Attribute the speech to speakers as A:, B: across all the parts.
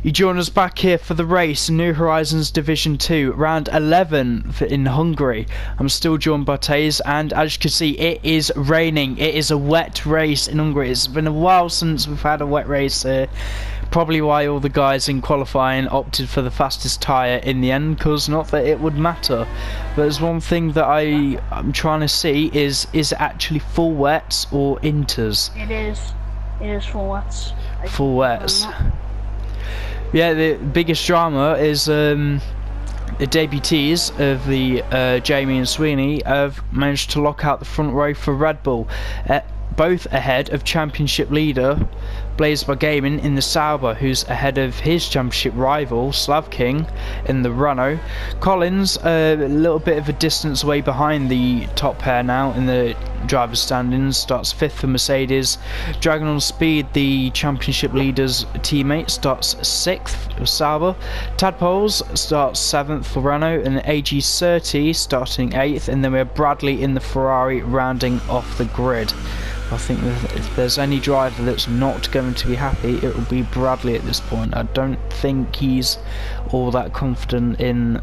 A: You join us back here for the race, New Horizons Division 2, round 11 in Hungary. I'm still joined by Taze, and as you can see, it is raining. It is a wet race in Hungary. It's been a while since we've had a wet race here. Probably why all the guys in qualifying opted for the fastest tyre in the end, because not that it would matter. But there's one thing that I'm trying to see is it actually full wets or inters?
B: It is. It is full wets.
A: Full wets. Yeah, the biggest drama is the debutees of the Jamie and Sweeney have managed to lock out the front row for Red Bull, both ahead of championship leader Blaze by Gaming in the Sauber, who's ahead of his championship rival Slav King in the Renault. Collins a little bit of a distance away behind the top pair now in the driver's standings, starts 5th for Mercedes. Dragon on Speed, the championship leader's teammate, starts 6th for Sauber. Tadpoles starts 7th for Renault, and AG30 starting 8th, and then we have Bradley in the Ferrari rounding off the grid. I think that if there's any driver that's not going to be happy, it will be Bradley at this point. I don't think he's all that confident in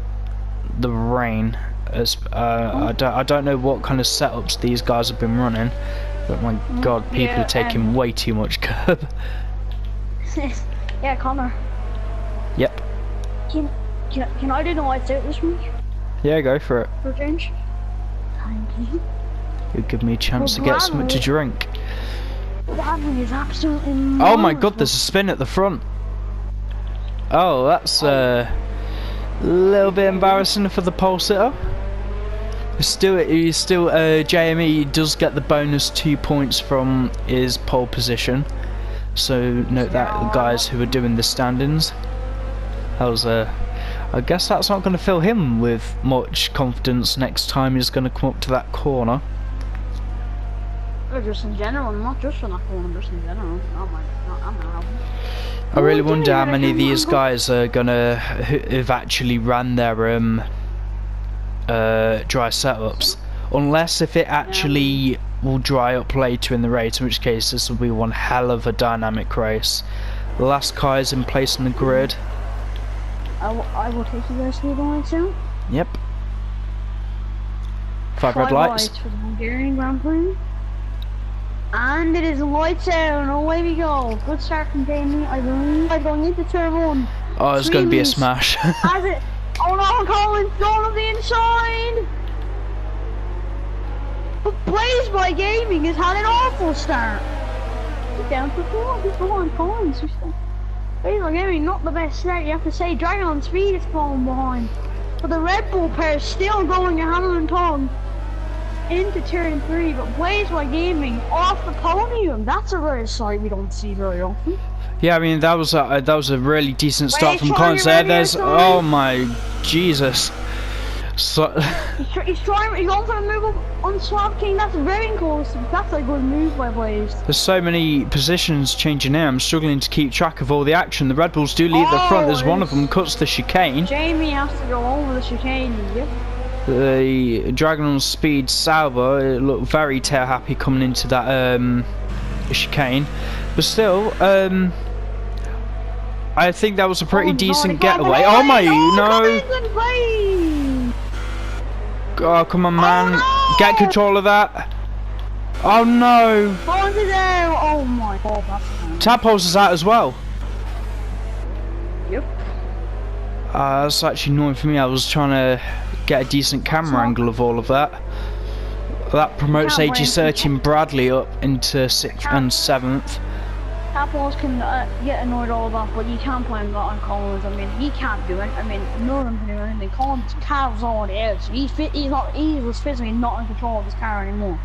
A: the rain. As I don't know what kind of setups these guys have been running, but my god, people are taking way too much curb.
B: Yeah, Connor.
A: Yep.
B: Can I do the lights out this week?
A: Yeah, go for it.
B: For change. Thank you.
A: It'll give me a chance to get something to drink.
B: Bradley is absolutely
A: Oh my god, there's a spin at the front. Oh, that's a little bit embarrassing for the pole sitter. JME does get the bonus 2 points from his pole position. So note that, the guys who are doing the standings. I guess that's not going to fill him with much confidence next time he's going to come up to that corner.
B: Or just in general, not just for that corner, just in general.
A: I really wonder how many of these guys are gonna have actually ran their dry setups, unless if it actually will dry up later in the race, in which case this will be one hell of a dynamic race. The last car is in place on the grid.
B: I will take you guys through the lights out.
A: Yep. 5 red lights
B: for the Hungarian Grand Prix. And it is lights out, and away we go. Good start from Jamie, I believe. I'm going into turn 1.
A: Oh, it's going to be a smash.
B: Has it? Oh no, Collins going on the inside. But Blaze by Gaming has had an awful start. He's down to 4. He's behind Collins. Blaze by Gaming, not the best start, you have to say. Dragon on Speed is falling behind. But the Red Bull pair is still going a hammer and tongue into turn 3, but Blaze by Gaming off the podium. That's a rare sight we don't see very often.
A: Yeah, I mean that was a really decent start from Collins there. There's oh my Jesus. So
B: he's going for a move up on Slav King. That's very close. That's a good move by Blaze.
A: There's so many positions changing now. I'm struggling to keep track of all the action. The Red Bulls do lead the front. There's one of them cuts the chicane.
B: Jamie has to go over the chicane. Yep.
A: The Dragon on Speed Sauber, it looked very tail happy coming into that chicane, but still I think that was a pretty decent getaway. Oh my no! Oh come on man, get control of that. Oh no!
B: Oh my god,
A: Tadpoles is out as well.
B: Yep.
A: That's actually annoying for me. I was trying to get a decent camera angle of all of that. That promotes AG30 and Bradley up into 6th and 7th.
B: Tadpoles can get annoyed all that, but you can't blame that on Collins. I mean, he can't do it. I mean, none of them can do anything. Collins' car's on the edge. He was physically not in control of his car anymore.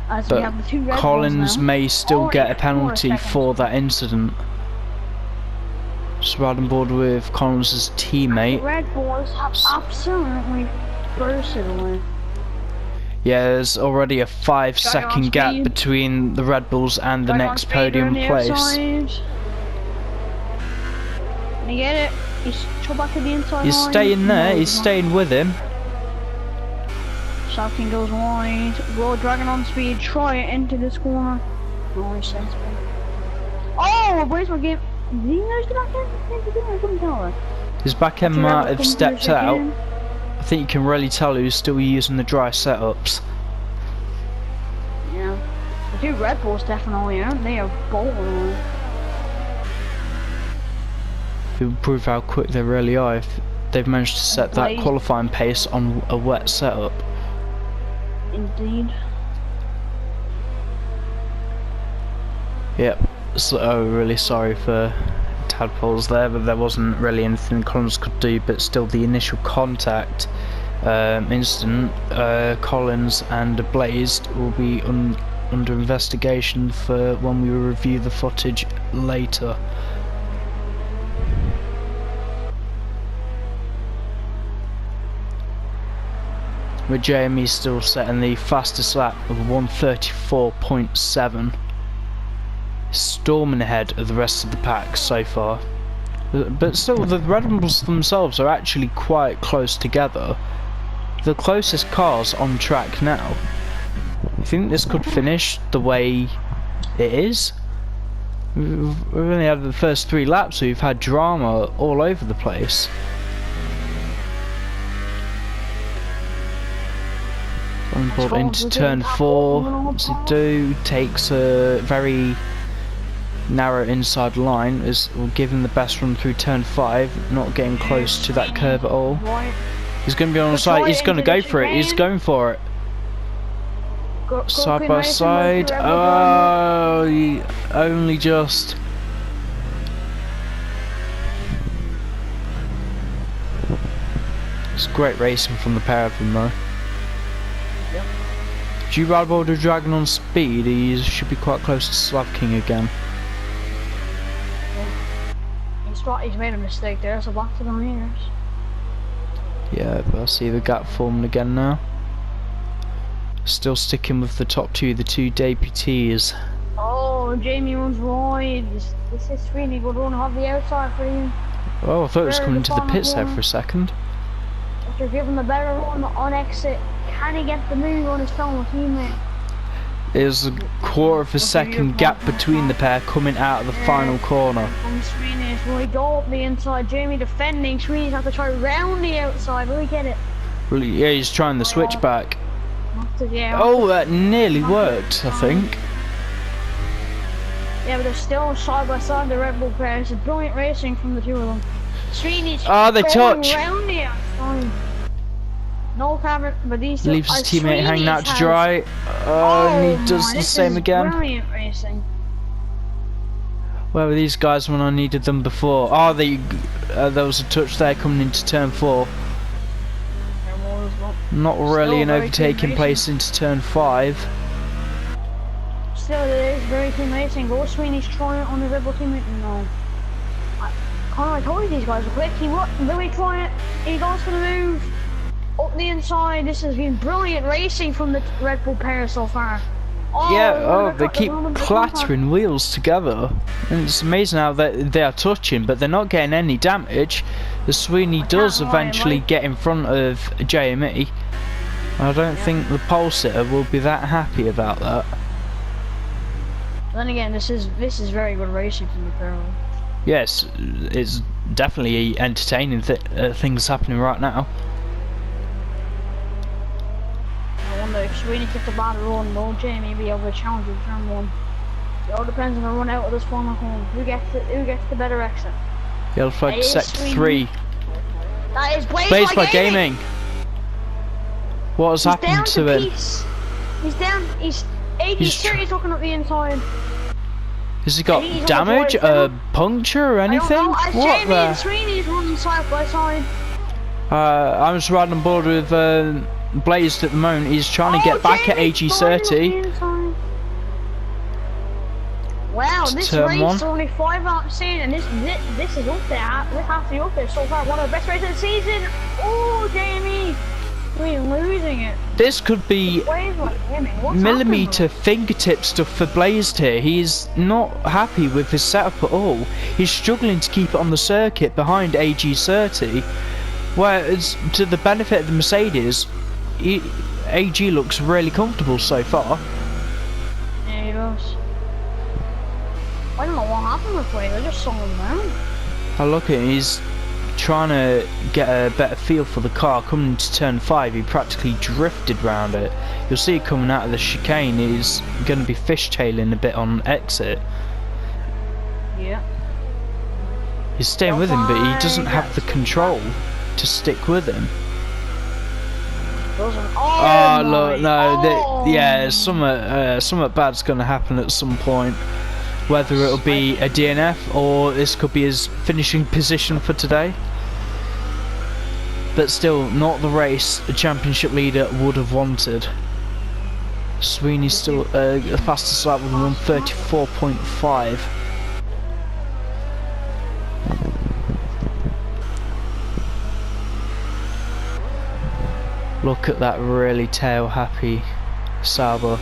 B: As we have the 2 Red
A: Collins
B: now.
A: may still get a penalty for that incident. Just riding board with Collins' teammate.
B: Red Bulls have absolutely bursted away.
A: Yeah, there's already a 5-second gap between the Red Bulls and the next podium place.
B: Can you get it? He's back to the inside.
A: He's staying there, he's staying with him.
B: Shocking goes wide. Will Dragon on Speed try it into this corner? No, he sends me. Oh, Blaze by Game. Did he nose the back end? I couldn't tell her.
A: His back end might have stepped out. I think you can really tell who's still using the dry setups.
B: Yeah. The two Red Bulls definitely aren't. They are bolting.
A: It will prove how quick they really are if they've managed to set that qualifying pace on a wet setup.
B: Indeed.
A: Yep. So really sorry for tadpoles there, but there wasn't really anything Collins could do. But still, the initial contact incident, Collins and Blaze will be under investigation for when we review the footage later. With Jamie still setting the fastest lap of 1:34.7, storming ahead of the rest of the pack so far. But still, the Red Bulls themselves are actually quite close together. The closest cars on track now. You think this could finish the way it is? We've only had the first 3 laps, so we've had drama all over the place. Pulled into turn 4, what's it do? Takes a very narrow inside line, is giving the best run through turn 5, not getting close to that curve at all. He's going to be on the side, he's going to go for it, he's going for it. Side by side, oh, he only just. It's great racing from the pair of them though. G-Rad the Dragon on speed, he should be quite close to Slav King again.
B: He's made a mistake there, so back to the leaders.
A: Yeah, but I see the gap forming again now. Still sticking with the top 2, the 2 deputies.
B: Oh, Jamie runs wide. This is really good run. Have the outside for you.
A: Oh, I thought it was coming to the pits there for a second.
B: After giving the better run on exit, can he get the move on his fellow teammate?
A: There's a quarter of a second gap between the pair coming out of the final corner.
B: From Sweeney's, will he go up the inside? Jamie defending. Sweeney's have to try round the outside. Will he get it?
A: Well, yeah, he's trying the switchback.
B: Yeah,
A: oh, that nearly worked, I think.
B: Yeah, but they're still side by side, the Red Bull pairs. It's brilliant racing from the 2 of them. Sweeney's
A: they touch.
B: Round the outside. No cover, but these two
A: leaves his teammate hanging out to dry. And he does the same again.
B: Brilliant racing.
A: Where were these guys when I needed them before? Oh, there was a touch there coming into turn 4. Not really an overtaking place into turn 5.
B: Still, it is very team racing. Go Sweeney's trying on the Red Bull teammate. No. I told you these guys are quick. He really trying it. He goes for the move. Up the inside, this has been brilliant racing from the Red Bull pair so far. Oh,
A: yeah, they keep clattering wheels together. And it's amazing how they are touching, but they're not getting any damage. The Sweeney does eventually get in front of JME. I don't think the pole sitter will be that happy about that.
B: Then again, this is very good racing from the pair.
A: Yes, it's definitely entertaining things happening right now.
B: I wonder if Sweeney took the bad run, will Jamie be able to challenge in turn 1? It all depends on the run out of this final corner. Who gets the better exit?
A: Yellow flag sector 3.
B: That is
A: Blaze by Gaming. What has happened to him?
B: He's down. He's 80-30 looking at the inside.
A: Has he got damage, a puncture or anything?
B: What Jamie and Sweeney's running side by side.
A: I'm just riding on board with Blaze at the moment. He's trying to get back at AG30.
B: Wow, this race is only 5 laps in, and this is up there. This has to be up there so far. One of the best races of the season. Oh, Jamie, we're losing it.
A: This could be millimetre fingertip stuff for Blaze here. He's not happy with his setup at all. He's struggling to keep it on the circuit behind AG30. Whereas, to the benefit of the Mercedes, AG looks really comfortable so far.
B: Yeah, he does. I don't know what happened replay, they just saw him down.
A: I look at him, he's trying to get a better feel for the car. Coming to turn 5, he practically drifted round it. You'll see it coming out of the chicane, he's going to be fishtailing a bit on exit.
B: Yeah.
A: He's staying with him, but he doesn't have the control to stick with him. Oh look, no, yeah, something bad's going to happen at some point. Whether it'll be a DNF or this could be his finishing position for today. But still, not the race the championship leader would have wanted. Sweeney's still the fastest lap with 1:34.5. Look at that really tail happy Sauber.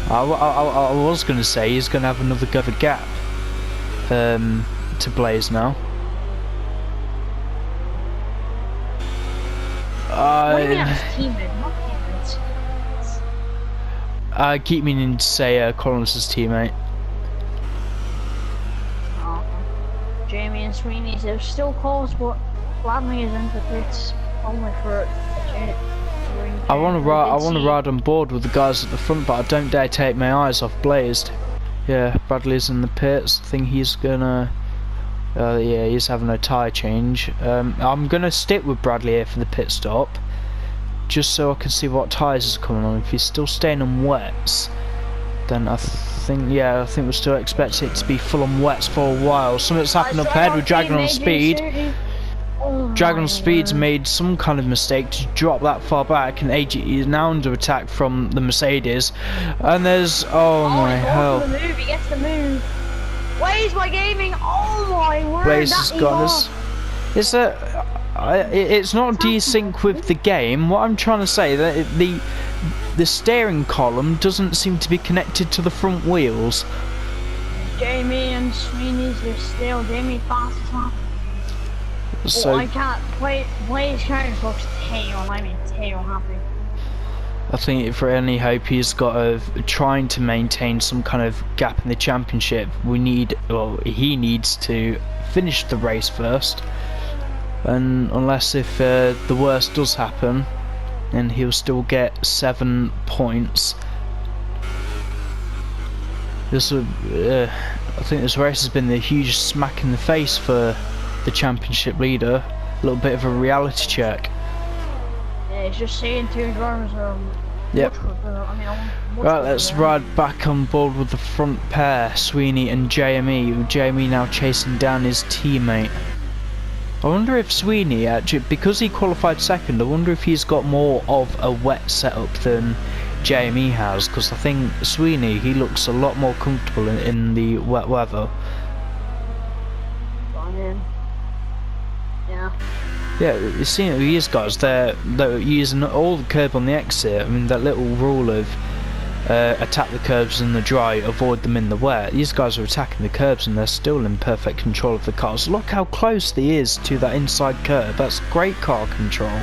A: I was going to say he's going to have another go of a gap to Blaze now. I keep meaning to say Collins' teammate.
B: Oh, Jamie and Sweeney, they're still close, but Gladney is into pits only for a change.
A: I want to ride on board with the guys at the front, but I don't dare take my eyes off Blazed. Yeah, Bradley's in the pits. I think he's gonna. Yeah, he's having a tyre change. I'm gonna stick with Bradley here for the pit stop, just so I can see what tyres is coming on. If he's still staying on wets, then I think we're still expecting it to be full on wets for a while. Something's happened up ahead with Dragon on Speed. Dragon Speed's made some kind of mistake to drop that far back, and AG is now under attack from the Mercedes. And there's my hell!
B: He gets the move. Where's my gaming? Oh my word!
A: Blaze has got us. It's not desync with the game. What I'm trying to say that the steering column doesn't seem to be connected to the front wheels.
B: Jamie and Sweeney's are still Jamie fastest lap.
A: So
B: I can't play his character folks tail. I mean tail happy.
A: I think for any hope he's got trying to maintain some kind of gap in the championship, he needs to finish the race first. And unless if the worst does happen, then he'll still get 7 points. I think this race has been the hugest smack in the face for the championship leader. A little bit of a reality check.
B: Yeah, it's just saying two drivers
A: yep. Right, let's ride back on board with the front pair, Sweeney and JME, with JME now chasing down his teammate. I wonder if Sweeney, actually, because he qualified second, I wonder if he's got more of a wet setup than JME has, because I think Sweeney, he looks a lot more comfortable in the wet weather. Yeah, you've seen these guys, they're using all the curb on the exit. I mean, that little rule of attack the curbs in the dry, avoid them in the wet. These guys are attacking the curbs and they're still in perfect control of the cars. Look how close he is to that inside curb. That's great car control.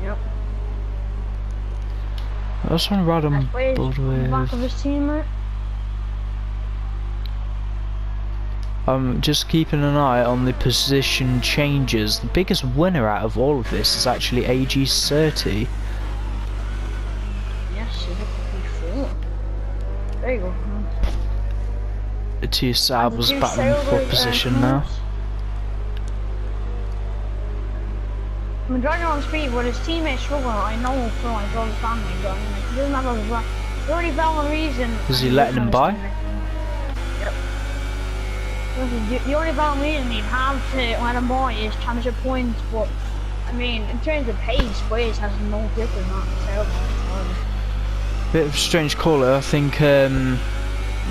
B: Yep.
A: I just want to ride on board with...
B: back of his teammate.
A: I'm just keeping an eye on the position changes. The biggest winner out of all of this is actually AG30.
B: Yes, it could be 4. There you go.
A: The two Saubers battling for position now.
B: I'm dragging on speed, but his teammates struggle. I know for like all the family, but I mean, like, he doesn't have a the only valid reason.
A: Is he letting him by?
B: Yep. The only valid reason he'd have to let him by is championship points, but I mean, in terms of pace, Blaze has no grip in that.
A: Bit of a strange call. I think the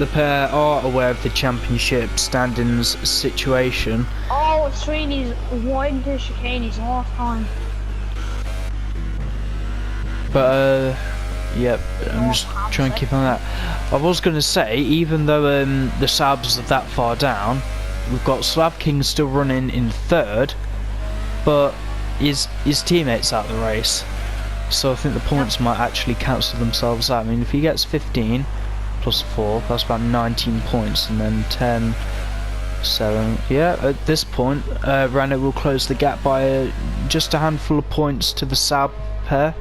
A: pair are aware of the championship standings situation.
B: Oh, Sweeney's wide to chicane his last time.
A: But yep, I'm just trying to keep on that. I was going to say, even though the Sabs are that far down, we've got Slab King still running in third, but his teammates out of the race. So I think the points might actually cancel themselves out. I mean, if he gets 15, plus 4, that's about 19 points, and then 10, 7. Yeah, at this point, Renault will close the gap by just a handful of points to the Sauber pair.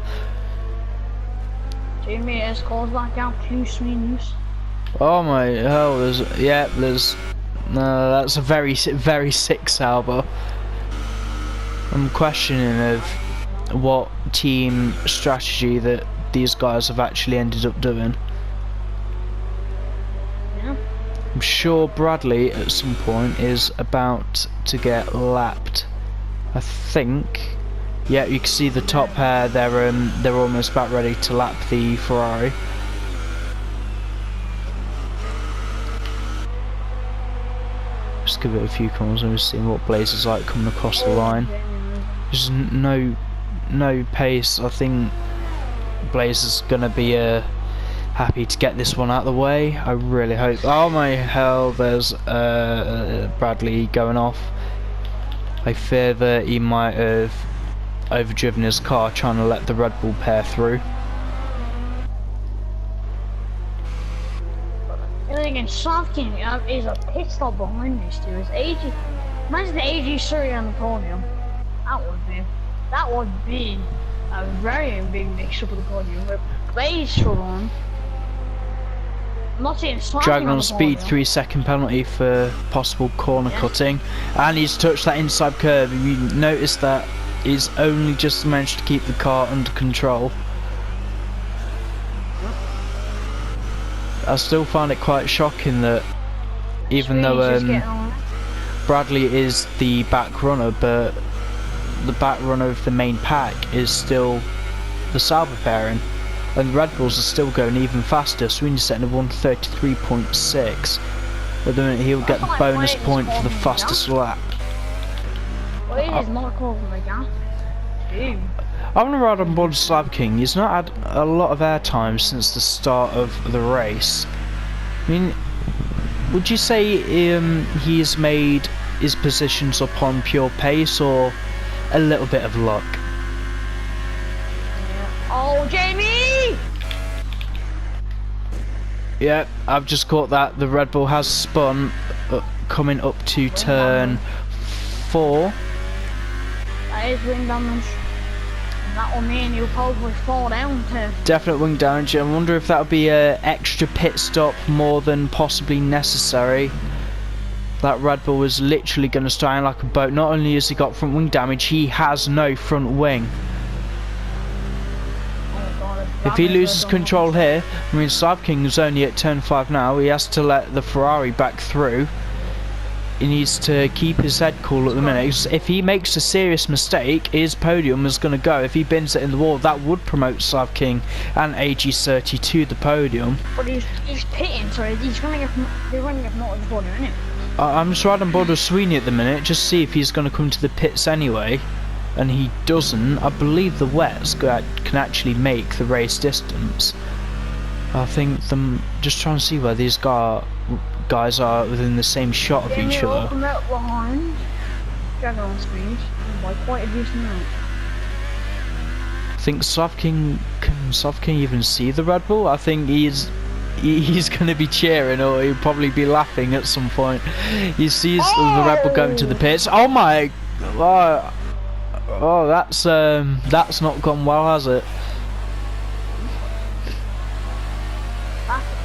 B: Jamie has closed that gap 2 swings.
A: Oh my hell, there's that's a very sick Sauber. I'm questioning of what team strategy that these guys have actually ended up doing.
B: Yeah.
A: I'm sure Bradley at some point is about to get lapped. I think. Yeah, you can see the top pair. They're almost about ready to lap the Ferrari. Just give it a few corners and we'll see what Blaze is like coming across the line. There's no pace. I think Blaze is gonna be happy to get this one out of the way. I really hope. Oh my hell! There's Bradley going off. I fear that he might have overdriven his car trying to let the Red Bull pair through.
B: And shocking is a pit stop behind these two. It's AG. Imagine the AG3 on the podium. That would be a very big mix up of the podium. With Blaze on. I'm not saying
A: Dragon on speed, 3-second penalty for possible corner cutting, and he's touched that inside curve. You notice that he's only just managed to keep the car under control. I still find it quite shocking that even though Bradley is the back runner, but the back runner of the main pack is still the Sauber pairing, and the Red Bulls are still going even faster. Sweeney's setting a 133.6. At the minute he'll get the bonus point for the fastest lap.
B: Well, not causing the gap.
A: I want to ride on board Slab King. He's not had a lot of airtime since the start of the race. I mean, would you say he's made his positions upon pure pace or a little bit of luck?
B: Oh, Jamie!
A: Yeah, I've just caught that. The Red Bull has spun, coming up to turn 4.
B: That is wing damage. That will mean you'll probably fall down too.
A: Definite wing damage. I wonder if that'll be an extra pit stop more than possibly necessary. That Red Bull was literally going to stand like a boat. Not only has he got front wing damage, he has no front wing. If he loses control here, I mean Slab King is only at turn 5 now, he has to let the Ferrari back through. He needs to keep his head cool at the minute. If he makes a serious mistake, his podium is going to go. If he bins it in the wall, that would promote Slab King and AG30 to the podium.
B: But he's pitting, so he's running up, they're running up not the podium, isn't it?
A: I'm just riding on board with Sweeney at the minute, just see if he's going to come to the pits anyway. And he doesn't. I believe the wets can actually make the race distance. I think them just trying to see where these guys are within the same shot of each other.
B: Behind. Dragon on speed by quite a decent amount.
A: I think can Slav King even see the Red Bull? I think he's going to be cheering, or he'll probably be laughing at some point. He sees the Red Bull going to the pits. Oh my! Oh, that's not gone well, has it?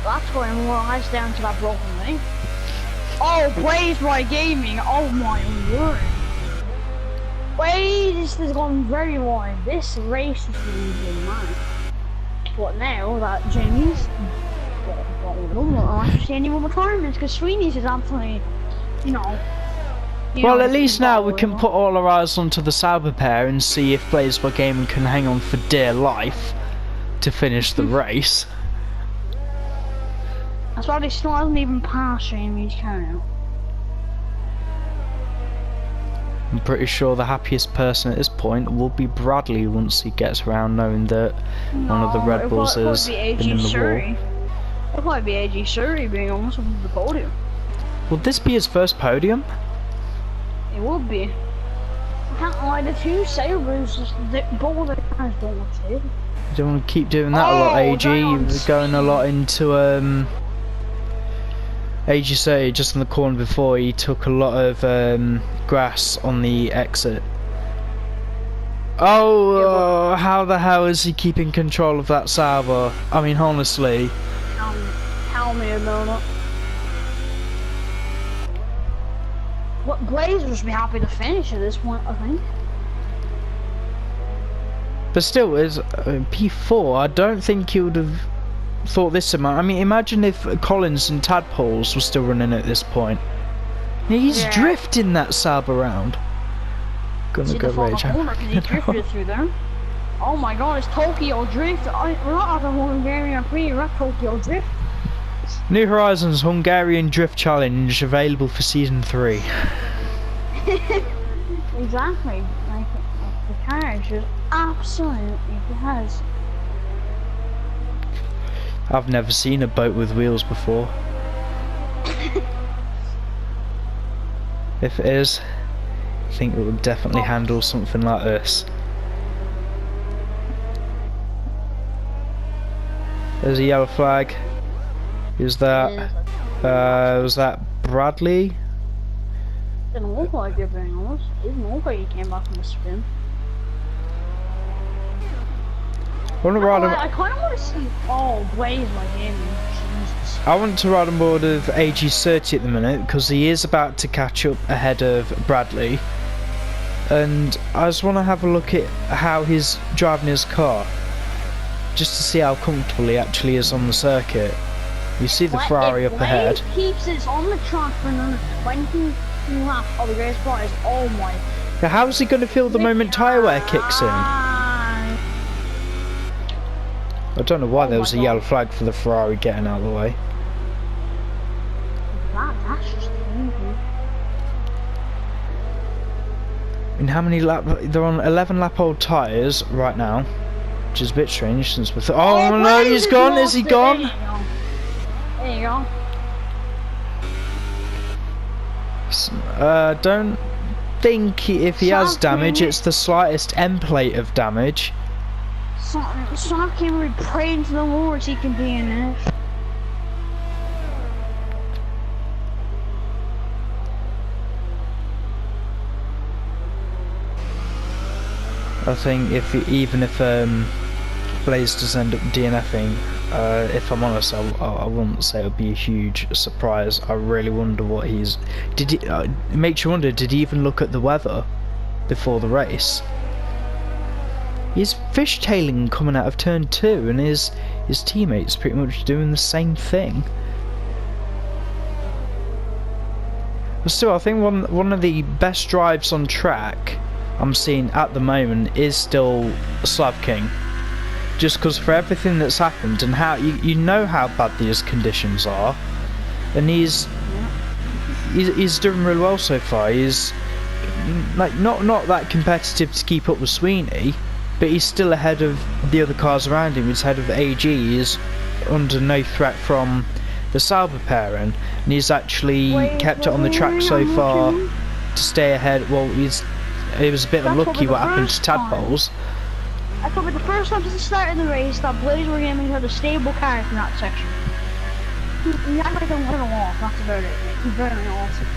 B: That's going more eyes down to that broken thing. Oh, Blaze by Gaming. Oh my word. Blaze has gone very wide. This race is really good, man. But now that Jamie's got I don't have to see any more retirements because Sweeney's is absolutely,
A: well, at least now we can put all our eyes onto the Sauber pair and see if Blaze by Gaming can hang on for dear life to finish the race.
B: That's why they still hasn't even passed Jamie's count.
A: I'm pretty sure the happiest person at this point will be Bradley once he gets around knowing that one of the Red Bulls is in the wall.
B: It'll probably be AG Surrey being almost on the podium.
A: Would this be his first podium?
B: It would be. I can't lie, the two Sabres just both the guys don't want to.
A: You don't want to keep doing that a lot, AG. You're going a lot into AG30 just in the corner before, he took a lot of grass on the exit. Oh, how the hell is he keeping control of that Sauber? I mean, honestly.
B: Tell me about it. What Blazers would be happy to finish at this point, I think.
A: But still, as P4, I don't think he would have thought this amount. I mean, imagine if Collins and Tadpoles were still running at this point. He's drifting that Sauber around. Gonna go rage.
B: He drifted through there. Oh my god, it's Tokyo Drift. We're not at the Hungarian Prix, we're at Tokyo Drift.
A: New Horizons Hungarian Drift Challenge available for Season 3.
B: Exactly. Like, the car is just absolutely has.
A: I've never seen a boat with wheels before. If it is, I think it would definitely handle something like this. There's a yellow flag. Is that was that Bradley?
B: Didn't look like it, being honest. Didn't look like he came back from the spin. I kind of want to see Blaze like him. Jesus.
A: I want to ride on board of AG30 at the minute because he is about to catch up ahead of Bradley, and I just want to have a look at how he's driving his car, just to see how comfortable he actually is on the circuit. You see the Ferrari up ahead.
B: If keeps this on the track for another 20 laps of the race prize, oh my.
A: Now how is he going to feel the moment tyre wear kicks in? I don't know why there was a yellow flag for the Ferrari getting out of the way.
B: That's just easy.
A: And how many lap? They're on 11 lap old tyres right now, which is a bit strange since we thought. Oh no, he's gone. Is he gone?
B: There you go.
A: Don't think if he has damage, it's the slightest end plate of damage.
B: Stop him, we praying to the Lord he can be in it.
A: I think even if Blaze does end up DNFing, if I'm honest, I wouldn't say it would be a huge surprise. I really wonder what he's. Did he? It makes you wonder. Did he even look at the weather before the race? He's fishtailing coming out of turn 2, and his teammates pretty much doing the same thing. But still, I think one of the best drives on track I'm seeing at the moment is still Slav King. Just because for everything that's happened and how you know how bad these conditions are, and he's doing really well so far. He's like not that competitive to keep up with Sweeney, but he's still ahead of the other cars around him. He's ahead of AG. He's under no threat from the Sauber pairing, and he's actually kept it on the track so far to stay ahead. Well, it was a bit unlucky what happened to Tadpoles.
B: I thought the first time since the start of the race that Blaze were going to have a stable car from that section. He actually don't let him off, that's about it. He's very awesome.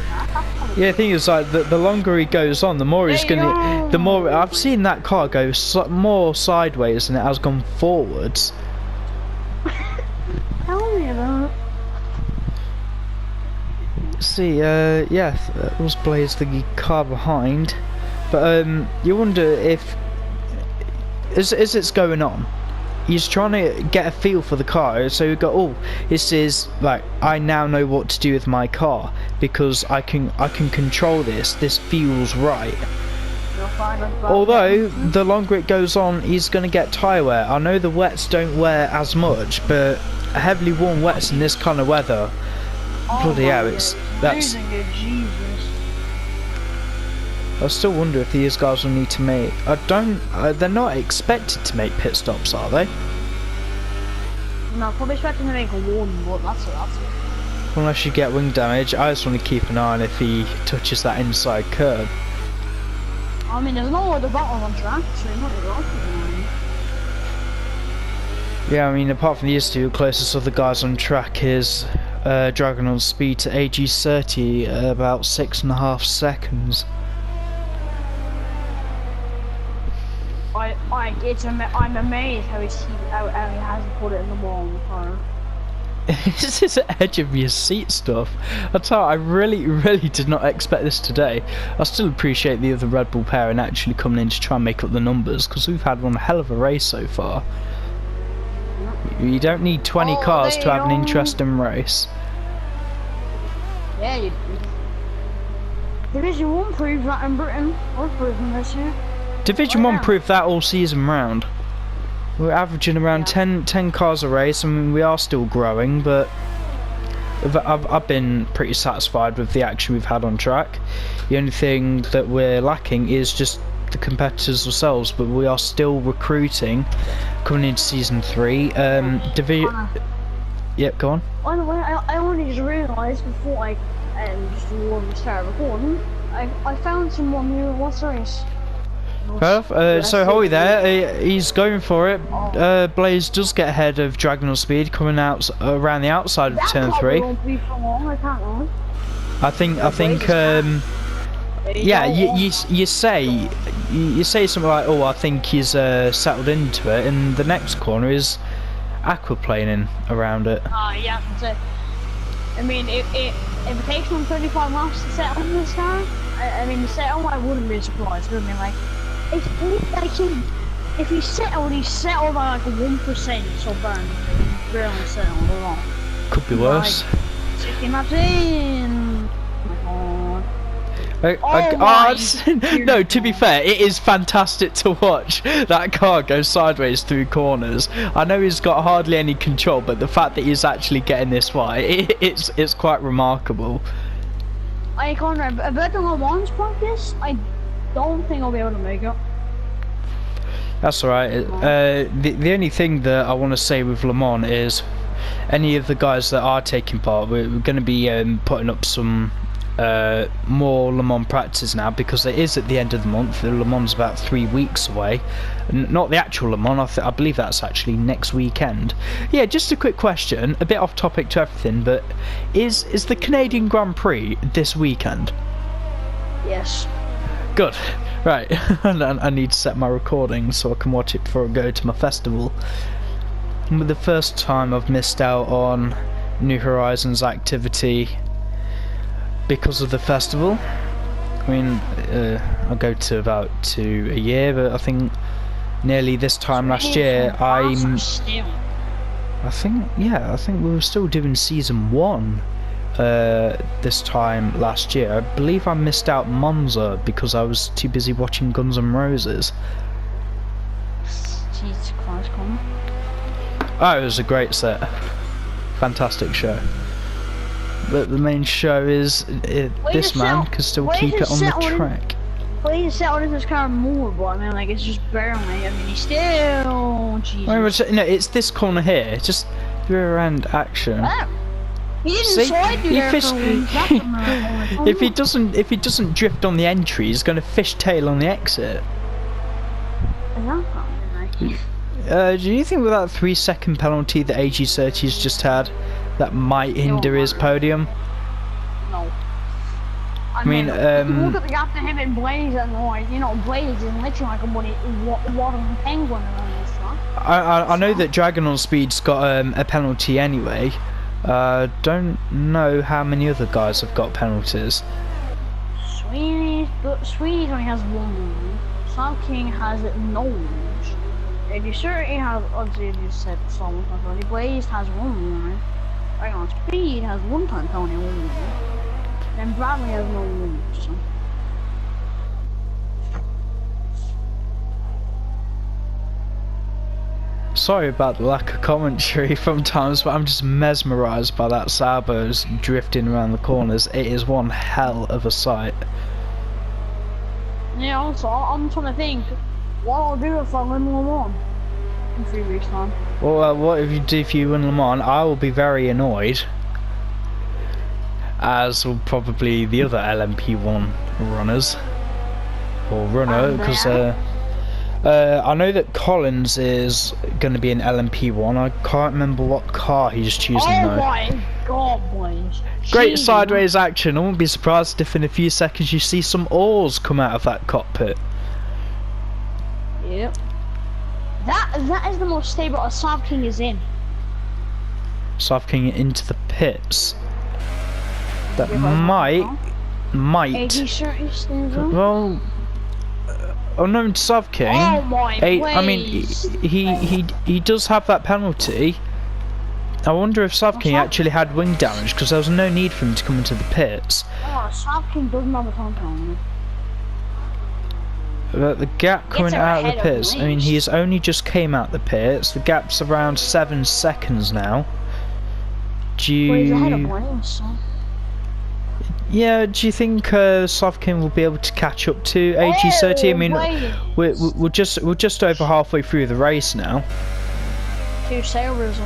A: Yeah, the thing is, like, the longer he goes on, the more he's gonna. The more I've seen that car go more sideways than it has gone forwards.
B: Tell me about it.
A: See, yeah, that was Blaze the car behind, but you wonder if, as it's going on, he's trying to get a feel for the car. So you go, oh, this is like, I now know what to do with my car because I can control this. This feels right. Although the longer it goes on, he's going to get tyre wear. I know the wets don't wear as much, but heavily worn wets in this kind of weather, bloody hell, that's. I still wonder if these guys will need to make. They're not expected to make pit stops, are they?
B: No, probably expecting to make one, but that's it.
A: Unless you get wing damage, I just want to keep an eye on if he touches that inside curb.
B: I mean, there's no other battles on track, so you're not really.
A: Yeah, I mean, apart from these two, closest other guys on track is Dragon on Speed to AG30 about 6.5 seconds.
B: I'm amazed how he hasn't put it in the wall in the car.
A: This is edge of your seat stuff. I tell you, I really did not expect this today. I still appreciate the other Red Bull pair and actually coming in to try and make up the numbers, because we've had one hell of a race so far. You don't need 20 cars to have an interesting race.
B: Yeah, you do. Division 1 proved that in Britain. We're proving this year.
A: Division 1 proved that all season round. We're averaging around 10 cars a race. I mean, we are still growing, but I've been pretty satisfied with the action we've had on track. The only thing that we're lacking is just the competitors themselves, but we are still recruiting coming into season 3. Yep, go on.
B: By the way, I only just realised before I just started recording, I found someone who wants to race.
A: So Holly there, he's going for it. Blaze does get ahead of Dragon on Speed, coming out around the outside of turn 3. I think, yeah, you say something like, oh, I think he's settled into it, and the next corner is aquaplaning around it.
B: Yeah, that's it. I mean, if it takes him 35 laps to settle in this car, I mean, to settle, I wouldn't be surprised, wouldn't I? Like, if he settled, he settled by like 1%, so burn. Really settled a lot.
A: Could be worse.
B: Like, 60 laps in.
A: No, to be fair, it is fantastic to watch that car go sideways through corners. I know he's got hardly any control, but the fact that he's actually getting this far, it's quite remarkable.
B: I can't remember. About the Le Mans practice, I don't think I'll be able to make it.
A: That's alright. The only thing that I want to say with Le Mans is any of the guys that are taking part, we're going to be putting up some more Le Mans practice now, because it is at the end of the month. The Le Mans is about 3 weeks away. Not the actual Le Mans, I believe that's actually next weekend. Yeah, just a quick question, a bit off topic to everything, but is the Canadian Grand Prix this weekend?
B: Yes.
A: Good. Right. I need to set my recording so I can watch it before I go to my festival. The first time I've missed out on New Horizons activity because of the festival. I mean, I go to about 2 a year, but I think nearly this time last year I think we were still doing season 1 this time last year. I believe I missed out Monza because I was too busy watching Guns N' Roses.
B: Jesus Christ, Connor.
A: Oh, it was a great set. Fantastic show. But the main show is this man can still keep it on the track.
B: Well, he settled in his car more, but I mean, like, it's just barely. I mean, he's still. Jesus.
A: No, it's this corner here. Just rear end action.
B: Oh. He didn't slide through there for
A: if he doesn't drift on the entry, he's going to fishtail on the exit. Do you think with that 3-second penalty that AG30's just had, that might hinder his podium?
B: No.
A: I mean,
B: look at the gap to him and Blaze, and like, you know, Blaze is literally like a waddling penguin around this stuff.
A: I know that Dragon on Speed's got a penalty anyway. Don't know how many other guys have got penalties.
B: Sweeney only has 1. Sam King has no. If you certainly have, obviously, you said someone has only. Blaze has 1. Right on Speed has 1 time only 1. Then Bradley has no 1. So.
A: Sorry about the lack of commentary sometimes, but I'm just mesmerised by that Sabo's drifting around the corners. It is one hell of a sight.
B: Yeah, also, I'm trying to think what I'll do if I win Le Mans in 3 weeks' time.
A: Well, what if you do if you win Le Mans? I will be very annoyed, as will probably the other LMP1 runners, or runner, because I know that Collins is going to be an LMP1. I can't remember what car he's choosing
B: Oh
A: though.
B: my god, boys.
A: Great
B: Jesus.
A: sideways action. I wouldn't be surprised if in a few seconds you see some oars come out of that cockpit.
B: Yep. That is the most stable a South King is in.
A: South King into the pits. That
B: Give
A: might.
B: AG30 stands on.
A: Well, unknown to South King.
B: Oh my
A: I mean, he does have that penalty. I wonder if South King actually had wing damage, because there was no need for him to come into the pits.
B: Oh, South King doesn't have a compound.
A: But the gap coming out of the pits, I mean, he's only just came out the pits. The gap's around 7 seconds now. Do you...
B: Well, he's ahead of Wayne, so.
A: Yeah, do you think South King will be able to catch up to AG30? I mean, we're just over halfway through the race now.
B: 2 sailors.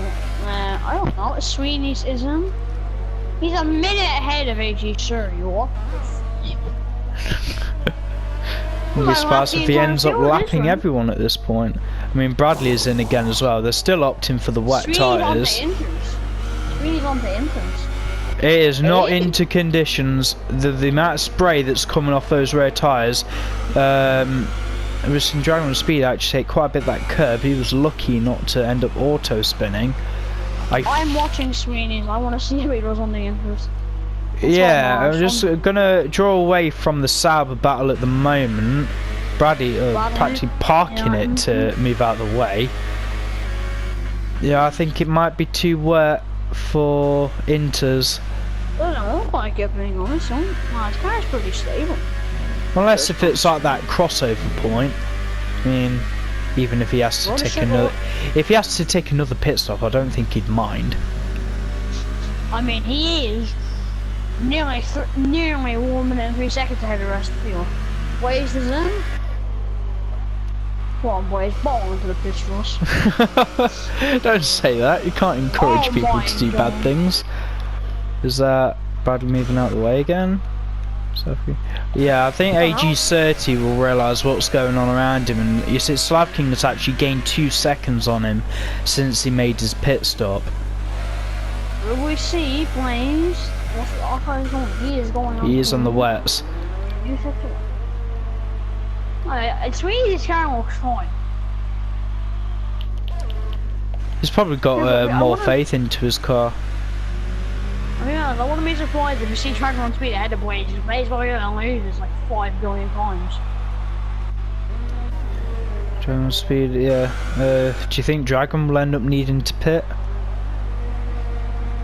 B: I don't know. Sweeney's isn't. He's a minute ahead of AG30. What?
A: I'd be surprised if he ends up lapping everyone at this point. I mean, Bradley's in again as well. They're still opting for the wet tyres.
B: Sweeney's on the inters.
A: It is not into conditions. The amount of spray that's coming off those rear tyres. It was in Dragon Speed actually take quite a bit of that curb. He was lucky not to end up auto spinning.
B: I'm watching Sweeney's. I want to see how he does on the inters.
A: Yeah, I'm just gonna draw away from the Sauber battle at the moment. Bradley practically parking it to move out of the way. Yeah, I think it might be too wet for inters.
B: I don't look like it, being honest. His car's pretty stable.
A: Unless if it's like that crossover point. I mean, even if he has to take another pit stop, I don't think he'd mind.
B: I mean, he is nearly 1 minute and 3 seconds ahead of the rest of the field. Waves is in. Come on, boys, ball into the pitch for us.
A: Don't say that. You can't encourage people to do bad things. Is that Bradley moving out of the way again? Yeah, I think AG30 will realise what's going on around him, and you see Slav King has actually gained 2 seconds on him since he made his pit stop.
B: We see Blaze. He is going on.
A: He is on the wets.
B: It's really his car looks fine.
A: He's probably got more faith into his car.
B: I mean, I wouldn't be surprised if you see Tracker on speed ahead of Blaze. Blaze probably gonna lose this like 5 billion times.
A: Dragon speed, yeah. Do you think Dragon will end up needing to pit?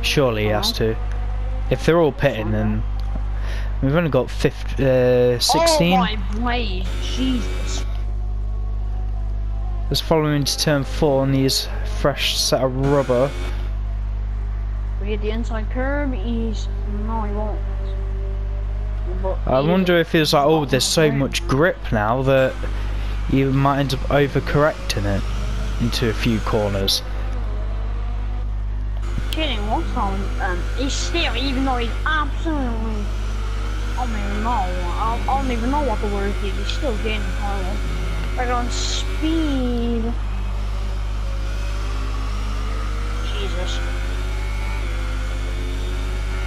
A: Surely he has to. If they're all pitting, then we've only got 16.
B: Oh my Blaze, Jesus.
A: Let's follow him into turn 4 and these fresh set of rubber.
B: We hit the inside curb, no he won't. But
A: I wonder if it's like, oh, there's so much grip now that you might end up overcorrecting it into a few corners.
B: Kidding, what's on? He's still, even though he's absolutely, I don't even know what the word is, he's still getting higher. Like on speed. Jesus.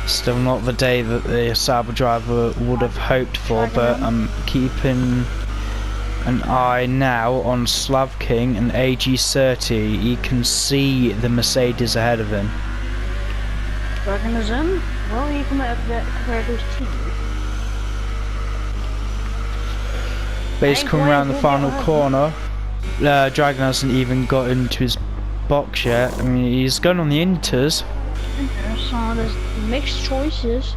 A: Still not the day that the Sauber driver would have hoped for, but I'm keeping an eye now on Slav King and AG30. He can see the Mercedes ahead of him.
B: Dragon is in? Well, he can compare to his team.
A: But he's come around the final corner. Dragon hasn't even got into his box yet. I mean, he's gone on the inters.
B: So there's mixed choices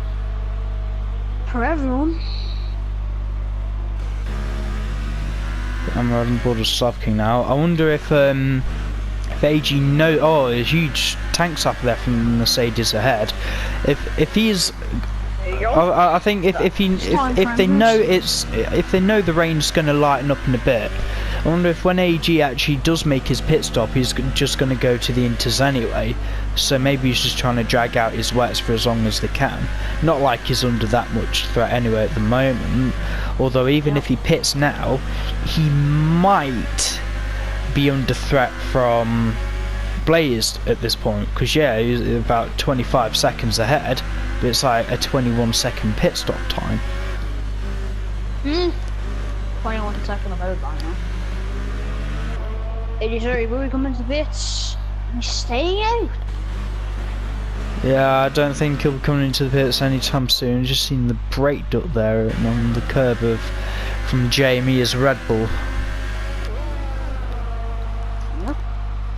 B: for everyone.
A: I'm riding board with Slav King now. I wonder if AG a huge tanks up there from the Mercedes ahead. If he's, I think if they know the rain's going to lighten up in a bit, I wonder if when AG actually does make his pit stop, he's just going to go to the inters anyway. So maybe he's just trying to drag out his wets for as long as they can. Not like he's under that much threat anyway at the moment. Although even if he pits now, he might be under threat from Blazed at this point. Because yeah, he's about 25 seconds ahead. But it's like a 21-second pit stop time.
B: 21 second about by now. 80 will we come into the pits? He's staying out.
A: Yeah, I don't think he'll be coming into the pits anytime soon. Just seen the brake duct there on the curb from Jamie's Red Bull.
B: Yeah.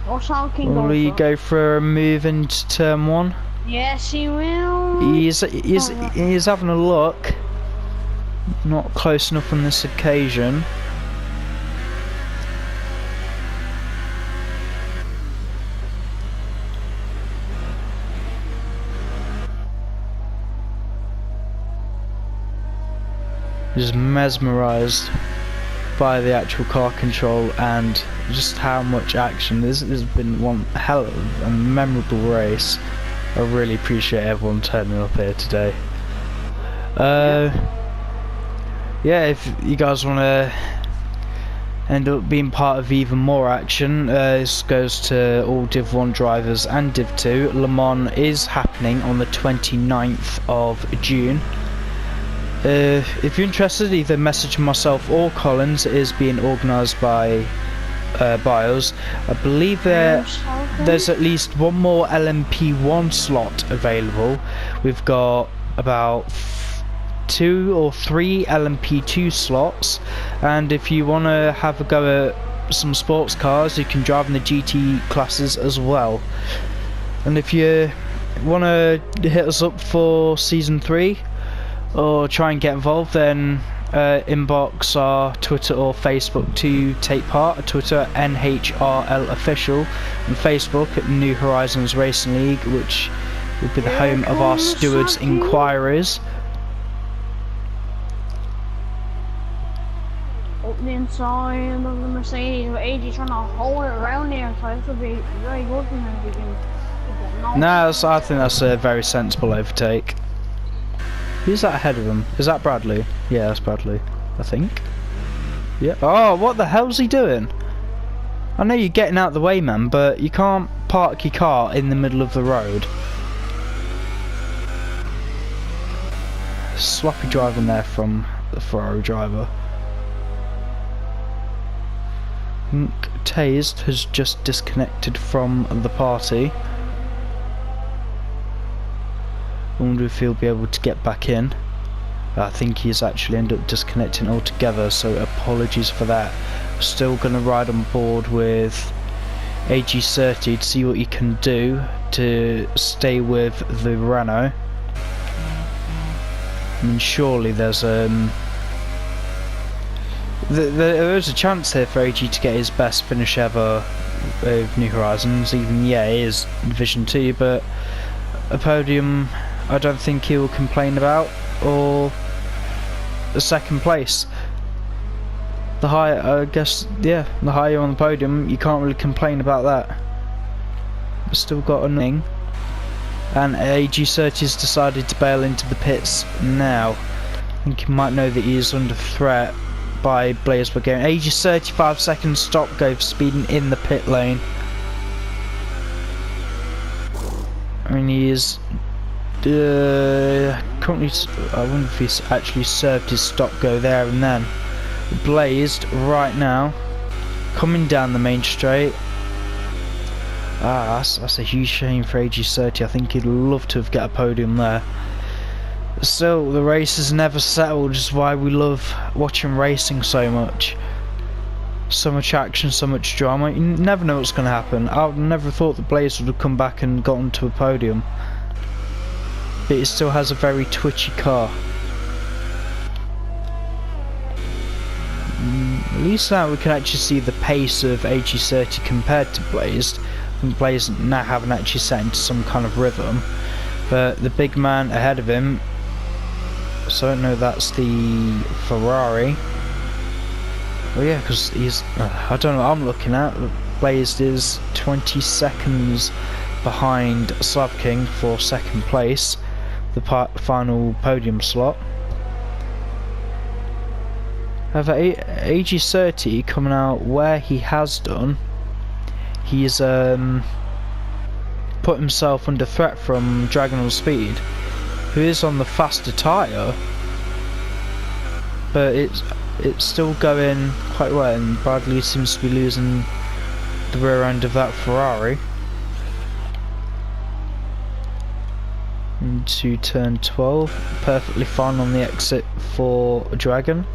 B: What's our king
A: Will he go for a move into turn 1?
B: Yes, he will.
A: He's having a look. Not close enough on this occasion. Just mesmerised by the actual car control and just how much action. This has been one hell of a memorable race. I really appreciate everyone turning up here today. Yeah, if you guys want to end up being part of even more action, this goes to all Div 1 drivers and Div 2. Le Mans is happening on the 29th of June. If you're interested, either message myself or Collins. It is being organised by us. I believe there's at least one more LMP1 slot available. We've got about 2 or 3 LMP2 slots, and if you want to have a go at some sports cars, you can drive in the GT classes as well. And if you want to hit us up for Season 3 or try and get involved, then inbox our Twitter or Facebook to take part. Twitter NHRL Official, and Facebook at New Horizons Racing League, which will be the home of our stewards' inquiries.
B: Up the inside of the Mercedes, with AJ trying to hold it around there, so this will be very good for him if he can.
A: No, I think that's a very sensible overtake. Who's that ahead of him? Is that Bradley? Yeah, that's Bradley, I think. Yeah. Oh, what the hell's he doing? I know you're getting out of the way, man, but you can't park your car in the middle of the road. Sloppy driving there from the Ferrari driver. Tased has just disconnected from the party. I wonder if he'll be able to get back in. I think he's actually ended up disconnecting altogether, so apologies for that. Still going to ride on board with AG30 to see what he can do to stay with the Renault. I mean, surely there's there's a chance here for AG to get his best finish ever with New Horizons. Even yeah, it is Division 2, but a podium I don't think he will complain about, or a second place. The higher, I guess, yeah, the higher you're on the podium, you can't really complain about that. But still got a ning. And AG30 has decided to bail into the pits now. I think you might know that he is under threat by Blaze Bulgarian. AG30, 5 seconds stop go for speeding in the pit lane. I mean, he is currently, I wonder if he's actually served his stop go there and then. Blazed right now, coming down the main straight. That's a huge shame for AG30. I think he'd love to have got a podium there. Still, the race is never settled, which is why we love watching racing so much. So much action, so much drama. You never know what's going to happen. I would never thought that Blaze would have come back and gotten to a podium. But it still has a very twitchy car. At least now we can actually see the pace of AG30 compared to Blazed. I think Blazed now haven't actually set into some kind of rhythm. But the big man ahead of him, so I don't know, that's the Ferrari. Oh yeah, because he's, I don't know what I'm looking at, Blazed is 20 seconds behind Slav King for second place, the final podium slot. However, AG30 coming out where he has done, he's put himself under threat from Dragon on Speed, who is on the faster tyre, but it's still going quite well, and Bradley seems to be losing the rear end of that Ferrari. Into turn 12, perfectly fine on the exit for Dragon.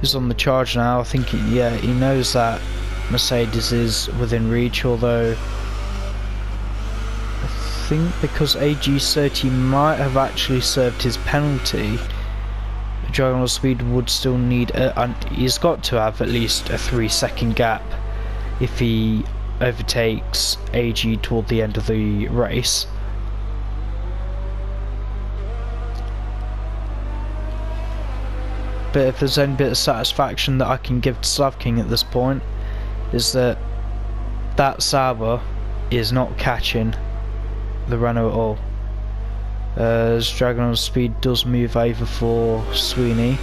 A: He's on the charge now. I think he knows that Mercedes is within reach, although I think because AG30 might have actually served his penalty, Dragon on Speed would still need he's got to have at least a 3-second gap if he overtakes AG toward the end of the race. But if there's any bit of satisfaction that I can give to Slav King at this point, is that Sauber is not catching the Renault at all. As Dragon on Speed does move over for Sweeney.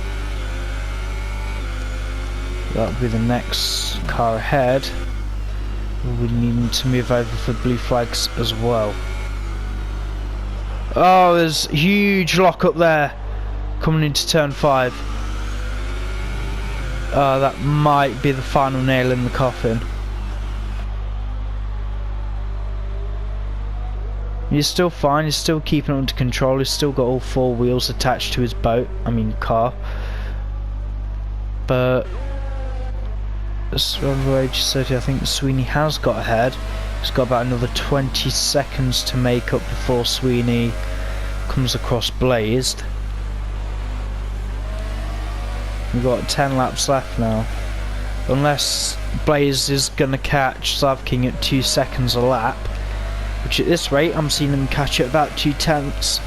A: That'll be the next car ahead. We need to move over for blue flags as well. Oh, there's a huge lock up there coming into turn 5. That might be the final nail in the coffin. He's still fine, he's still keeping it under control, he's still got all 4 wheels attached to his car. But as over AG30, I think Sweeney has got ahead. He's got about another 20 seconds to make up before Sweeney comes across Blazed. We've got 10 laps left now. Unless Blaze is going to catch Slav King at 2 seconds a lap, which at this rate I'm seeing him catch at about 2/10.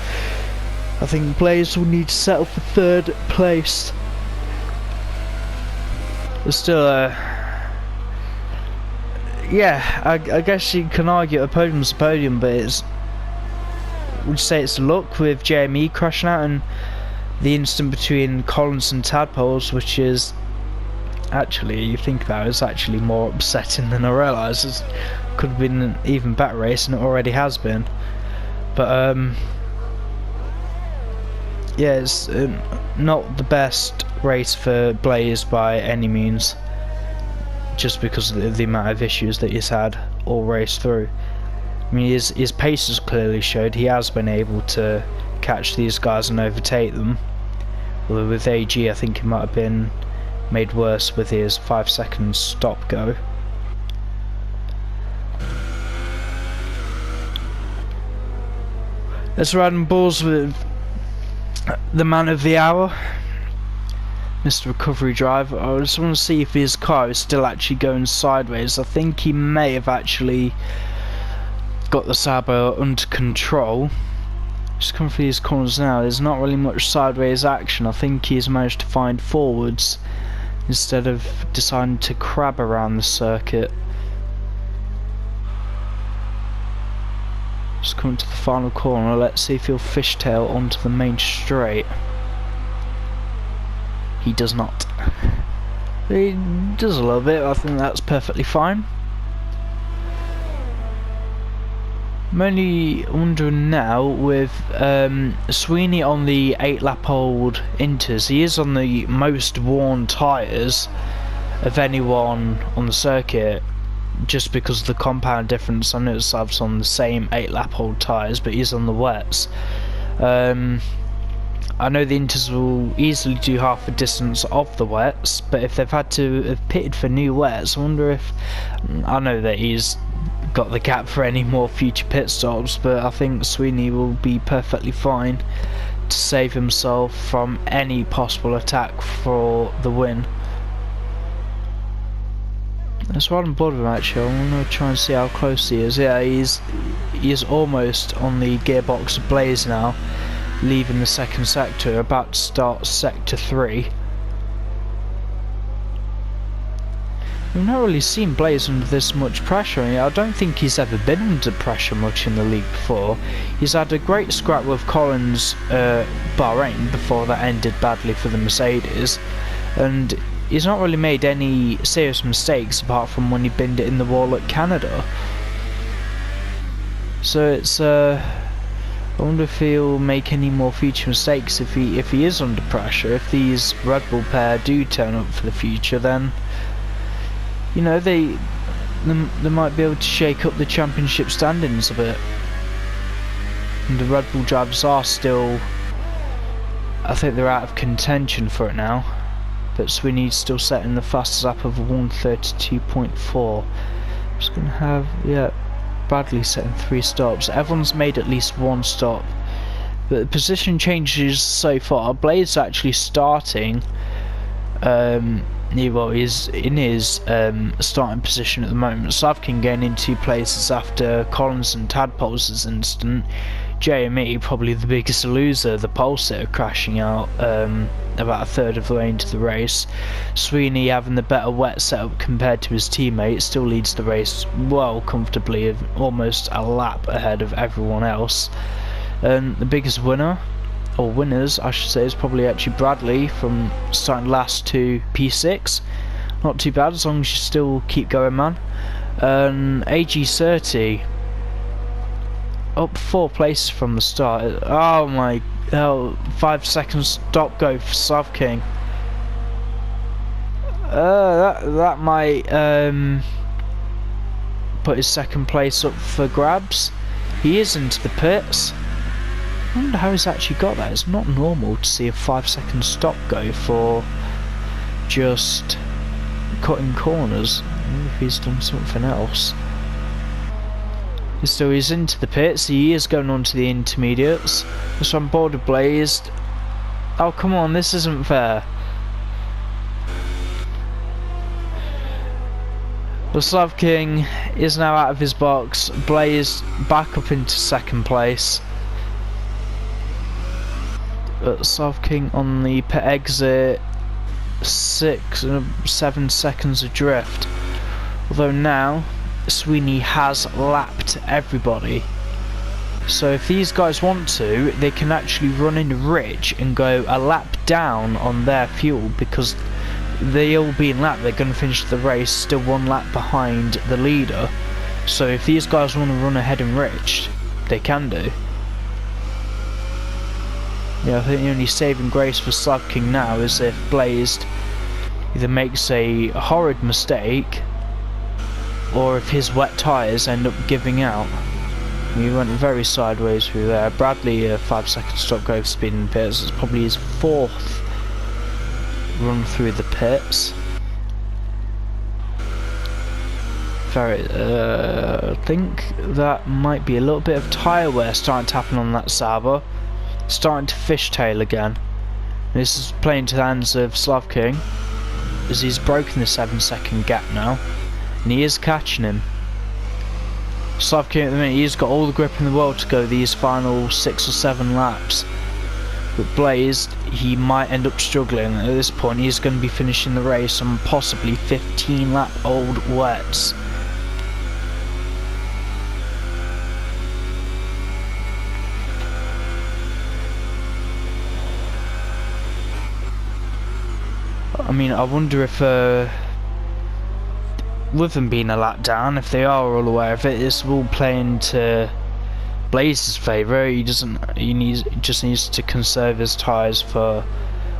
A: I think Blaze will need to settle for 3rd place. There's still yeah, I guess you can argue a podium's a podium, but would you say it's luck with JME crashing out and the incident between Collins and Tadpoles, which is actually, you think about it, is actually more upsetting than I realised. It could have been an even better race, and it already has been. But yeah, it's not the best race for Blaze by any means, just because of the amount of issues that he's had all race through. I mean, his pace has clearly showed he has been able to catch these guys and overtake them. Although with AG, I think it might have been made worse with his 5-second stop go. Let's ride balls with the man of the hour, Mr. Recovery Driver. I just want to see if his car is still actually going sideways. I think he may have actually got the Sauber under control. Just coming through these corners now, there's not really much sideways action. I think he's managed to find forwards instead of deciding to crab around the circuit. Just coming to the final corner, let's see if he'll fishtail onto the main straight. He does not. He does a little bit, I think that's perfectly fine. I'm only wondering now with Sweeney on the 8-lap-old Inters, he is on the most worn tyres of anyone on the circuit, just because of the compound difference. I know Sav's on the same 8-lap-old tyres, but he's on the wets. I know the Inters will easily do half the distance of the wets, but if they've had to have pitted for new wets, I wonder if, I know that he's got the gap for any more future pit stops, but I think Sweeney will be perfectly fine to save himself from any possible attack for the win. That's what I'm bored of him actually. I'm going to try and see how close he is. Yeah, he is almost on the gearbox of Blaze now. leaving the second sector, about to start sector 3. We've not really seen Blaze under this much pressure. I don't think he's ever been under pressure much in the league before. He's had a great scrap with Collins, Bahrain, before that ended badly for the Mercedes, and he's not really made any serious mistakes apart from when he binned it in the wall at Canada. So it's I wonder if he'll make any more future mistakes if he is under pressure. If these Red Bull pair do turn up for the future, then you know, they might be able to shake up the championship standings a bit. And the Red Bull drivers are still, I think they're out of contention for it now. But Sweeney's still setting the fastest lap of 1:32.4. Just gonna have, yeah, Bradley setting 3 stops. Everyone's made at least 1 stop. But the position changes so far. Blaze actually starting. He's in his starting position at the moment. Slavkin getting in 2 places after Collins and Tadpole's incident. JME probably the biggest loser, the pole sitter crashing out about a third of the way into the race. Sweeney having the better wet setup compared to his teammate still leads the race well comfortably, almost a lap ahead of everyone else. The biggest winner, or winners I should say, is probably actually Bradley, from starting last to P6. Not too bad as long as you still keep going, man. AG30 up 4 places from the start. Oh my hell, 5 seconds stop go for Slav King. That might put his second place up for grabs. He is into the pits. I wonder how he's actually got that. It's not normal to see a 5-second stop go for just cutting corners. I wonder if he's done something else. So he's into the pits. He is going on to the intermediates. So I'm bored of Blaze. Oh come on, this isn't fair. The Slav King is now out of his box. Blaze back up into second place. Slav King on the pit exit, 7 seconds adrift. Although now Sweeney has lapped everybody. So if these guys want to, they can actually run in rich and go a lap down on their fuel, because they all being lapped, they're going to finish the race still 1 lap behind the leader. So if these guys want to run ahead and rich, they can do. Yeah, I think the only saving grace for Slav King now is if Blazed either makes a horrid mistake, or if his wet tyres end up giving out. He went very sideways through there. Bradley, a 5-second stop go for speed in the pits. It's probably his 4th run through the pits. I think that might be a little bit of tyre wear starting to happen on that Sauber. Starting to fishtail again. This is playing to the hands of Slav King, as he's broken the 7-second gap now, and he is catching him. Slav King at the minute, he's got all the grip in the world to go these final 6 or 7 laps. But Blaze, he might end up struggling. At this point, he's going to be finishing the race on possibly 15 lap old wets. I mean, I wonder if, with them being a lap down, if they are all aware of it, this will play into Blaze's favour. He just needs to conserve his tyres for,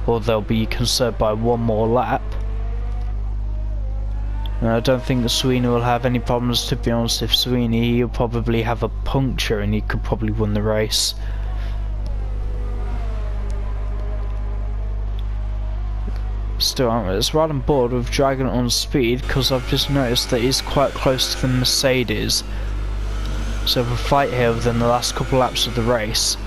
A: or they'll be conserved by 1 more lap. And I don't think that Sweeney will have any problems, to be honest. If Sweeney, he'll probably have a puncture and he could probably win the race. Still, I'm right on board with Dragon on speed, because I've just noticed that he's quite close to the Mercedes. So if a fight here within the last couple laps of the race.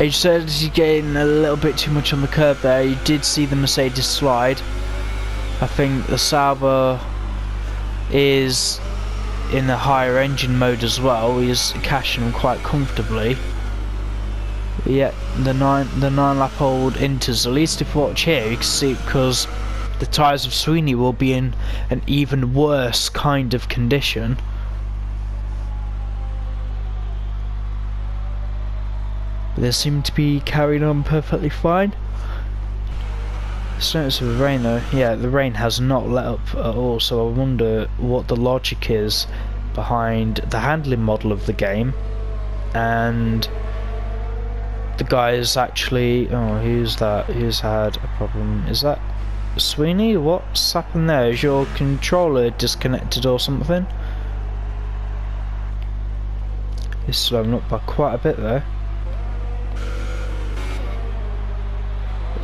A: Age said he's getting a little bit too much on the curb there. You did see the Mercedes slide. I think the Sauber is in the higher engine mode as well. He's cashing them quite comfortably. Yeah, the nine lap old Inters. At least if you watch here, you can see because the tyres of Sweeney will be in an even worse kind of condition. But they seem to be carrying on perfectly fine. Notice with the rain though, yeah, the rain has not let up at all, so I wonder what the logic is behind the handling model of the game and the guys actually. Oh, who's that? Who's had a problem? Is that Sweeney? What's happened there? Is your controller disconnected or something? It's slowing up by quite a bit there.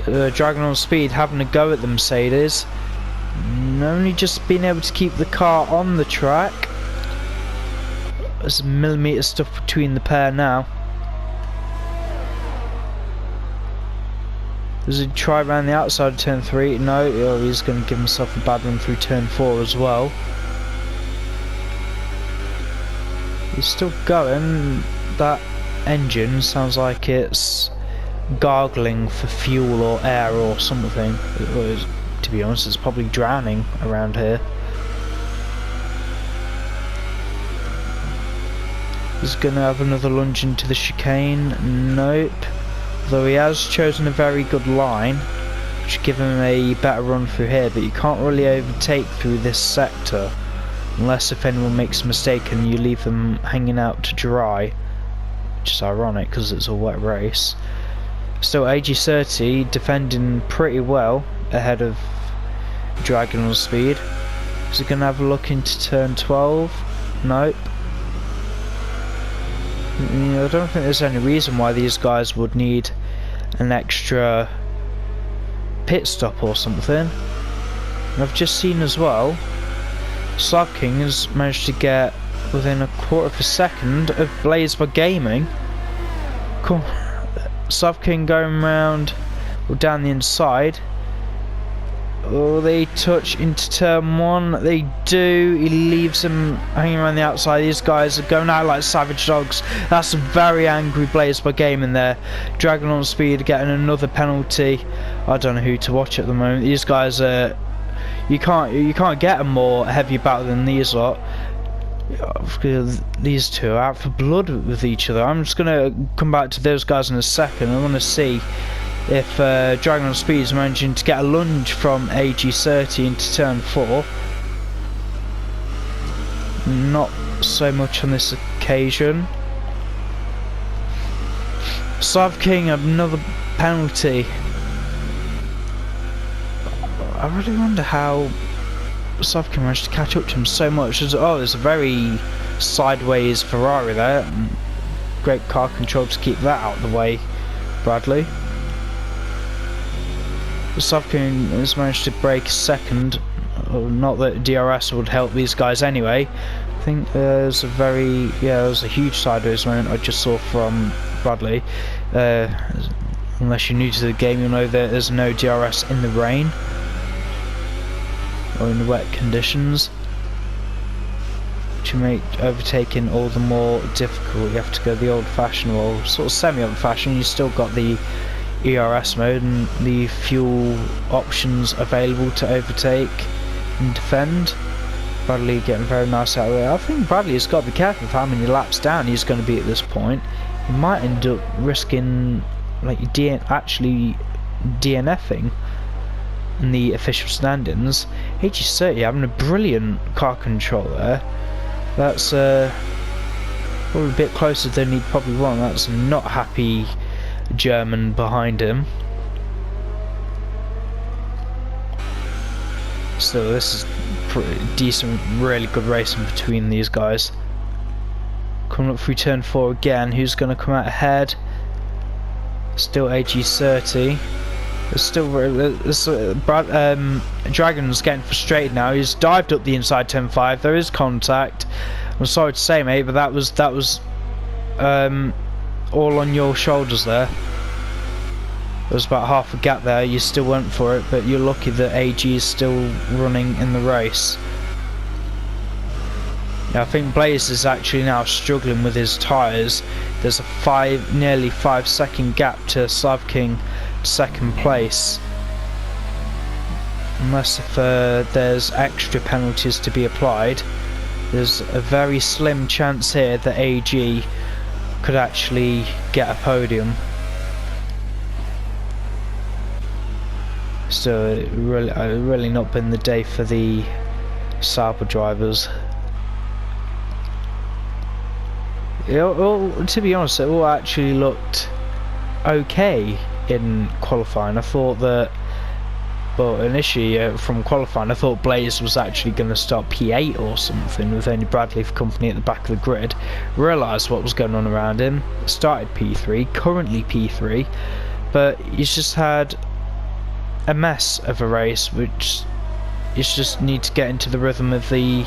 A: Dragon on Speed having a go at the Mercedes. Only just being able to keep the car on the track. There's millimetre stuff between the pair now. Does he try around the outside of turn 3? No, oh, he's going to give himself a bad run through turn 4 as well. He's still going. That engine sounds like it's gargling for fuel or air or something. To be honest, it's probably drowning around here. He's going to have another lunge into the chicane. Nope. Though he has chosen a very good line, which will give him a better run through here, but you can't really overtake through this sector unless if anyone makes a mistake and you leave them hanging out to dry, which is ironic because it's a wet race. Still, AG30 defending pretty well ahead of Dragon on Speed. Is he going to have a look into turn 12? Nope. I don't think there's any reason why these guys would need an extra pit stop or something. And I've just seen as well, Slav King has managed to get within a quarter of a second of Blaze by Gaming. Cool. Slav King going round or down the inside. Oh, they touch into turn 1. They do. He leaves them hanging around the outside. These guys are going out like savage dogs. That's a very angry Blaze by Gaming there. Dragon on Speed getting another penalty. I don't know who to watch at the moment. These guys are. You can't get a more heavy battle than these lot. These two are out for blood with each other. I'm just gonna come back to those guys in a second. I want to see if Dragon on Speed is managing to get a lunge from AG30 into turn 4. Not so much on this occasion. Slav King another penalty. I really wonder how Slav King managed to catch up to him so much. Oh, there's a very sideways Ferrari there. Great car control to keep that out of the way, Bradley. Slav King has managed to break second. Not that DRS would help these guys anyway. I think there's a huge sideways moment I just saw from Bradley. Unless you're new to the game, you'll know that there's no DRS in the rain or in the wet conditions, to make overtaking all the more difficult. You have to go the old-fashioned, well, sort of semi-old-fashioned. You still got the ERS mode and the fuel options available to overtake and defend. Bradley getting very nice out of there. I think Bradley's got to be careful of how many laps down he's going to be at this point. He might end up risking like actually DNFing in the official standings. AG30 having a brilliant car control there. That's probably a bit closer than he'd probably want. That's a not happy German behind him. Still, this is pretty decent, really good racing between these guys. Coming up through turn 4 again. Who's going to come out ahead? Still AG30. There's still Dragon's getting frustrated now. He's dived up the inside turn 5. There is contact. I'm sorry to say, mate, but that was all on your shoulders there. There was about half a gap there. You still went for it, but you're lucky that AG is still running in the race. Yeah, I think Blaze is actually now struggling with his tyres. There's a nearly 5-second gap to Slav King second place. Unless if there's extra penalties to be applied, there's a very slim chance here that AG could actually get a podium. So it really not been the day for the Sauber drivers. To be honest, it all actually looked okay in qualifying. I thought that, but initially from qualifying, I thought Blaze was actually going to start P8 or something with only Bradley for company at the back of the grid. Realised what was going on around him, started P3, currently P3, but he's just had a mess of a race, which you just need to get into the rhythm of the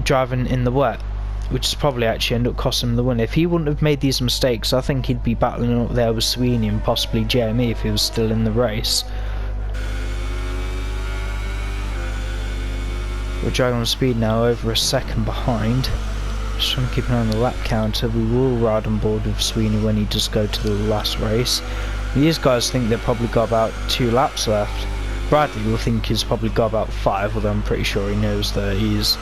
A: driving in the wet, which is probably actually end up costing him the win. If he wouldn't have made these mistakes, I think he'd be battling up there with Sweeney and possibly Jamie if he was still in the race. We're dragging on speed now, over a second behind. Just trying to keep an eye on the lap counter. We will ride on board with Sweeney when he does go to the last race. These guys think they've probably got about 2 laps left. Bradley will think he's probably got about 5, although I'm pretty sure he knows that he's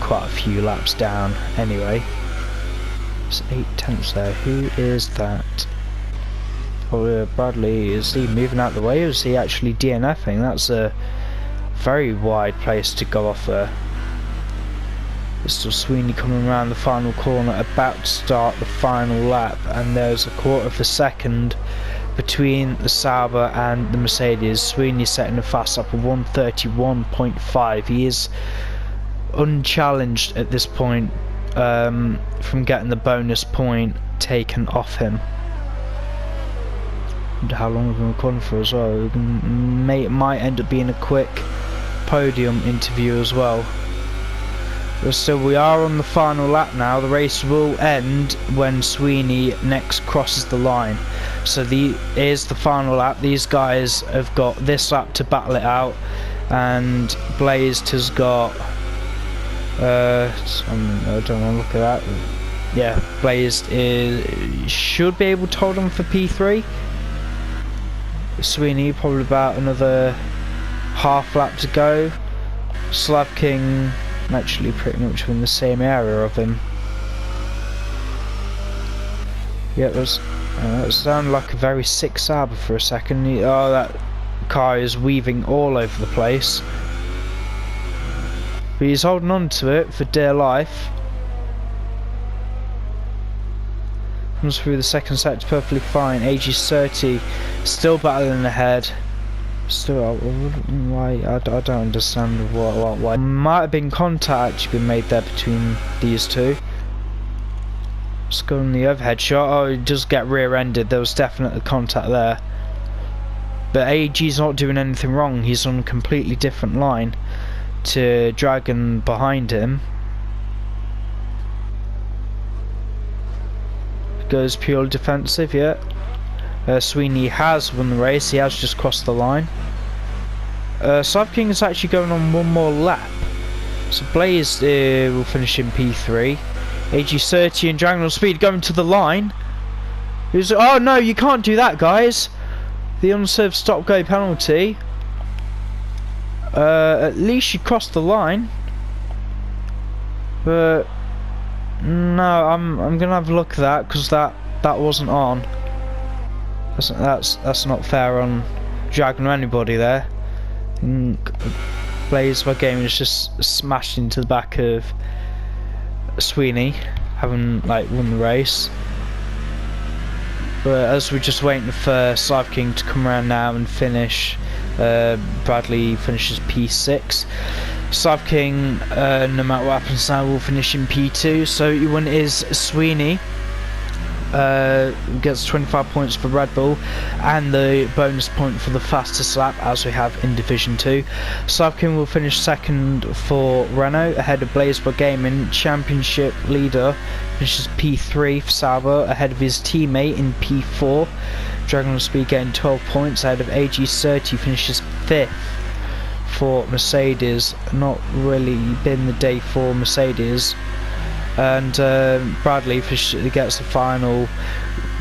A: quite a few laps down anyway. It's 8 tenths there. Who is that? Oh, Bradley. Is he moving out the way, or is he actually DNFing? That's a very wide place to go off there. There's still Sweeney coming around the final corner, about to start the final lap, and there's a quarter of a second between the Sauber and the Mercedes. Sweeney setting a fast lap of 1:31.5. He is unchallenged at this point from getting the bonus point taken off him. And how long have we been recording for as well? It might end up being a quick podium interview as well. But still, we are on the final lap now. The race will end when Sweeney next crosses the line. So here's the final lap. These guys have got this lap to battle it out, and Blazed has got I don't want to look at that. Yeah, Blazed should be able to hold on for P3. Sweeney probably about another half lap to go. Slav King actually pretty much in the same area of him. Yeah, it sounded like a very sick Sauber for a second. Oh, that car is weaving all over the place. But he's holding on to it for dear life. Comes through the second sector perfectly fine. AG's 30, still battling ahead. Still, why? I don't understand why. Might have been contact actually been made there between these two. Let's go on the overhead shot. Oh, it does get rear-ended. There was definitely contact there. But AG's not doing anything wrong. He's on a completely different line to Dragon behind him. Goes purely defensive, yeah. Sweeney has won the race. He has just crossed the line. Slav King is actually going on one more lap. So Blaze will finish in P3. AG30 and Dragon on speed going to the line. Oh no, you can't do that, guys. The unserved stop-go penalty. At least you crossed the line. But no, I'm gonna have a look at that, because that wasn't on. That's not fair on Dragon or anybody there. And Blaze by Gaming is just smashed into the back of Sweeney, having like won the race. But as we're just waiting for Slav King to come around now and finish, Bradley finishes P6. Slav King, no matter what happens now, will finish in P2. So your win is Sweeney. Gets 25 points for Red Bull and the bonus point for the fastest lap, as we have in Division 2. Slav King will finish second for Renault, ahead of Blaze by Gaming. Championship leader finishes P3 for Sauber, ahead of his teammate in P4. Dragon on Speed getting 12 points, ahead of AG30, finishes 5th for Mercedes. Not really been the day for Mercedes. And Bradley gets the final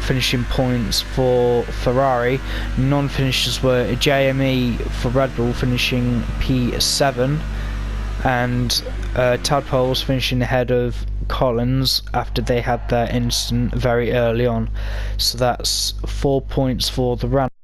A: finishing points for Ferrari. Non-finishers were JME for Red Bull finishing P7, and Tadpoles finishing ahead of Collins after they had their incident very early on. So that's 4 points for the round.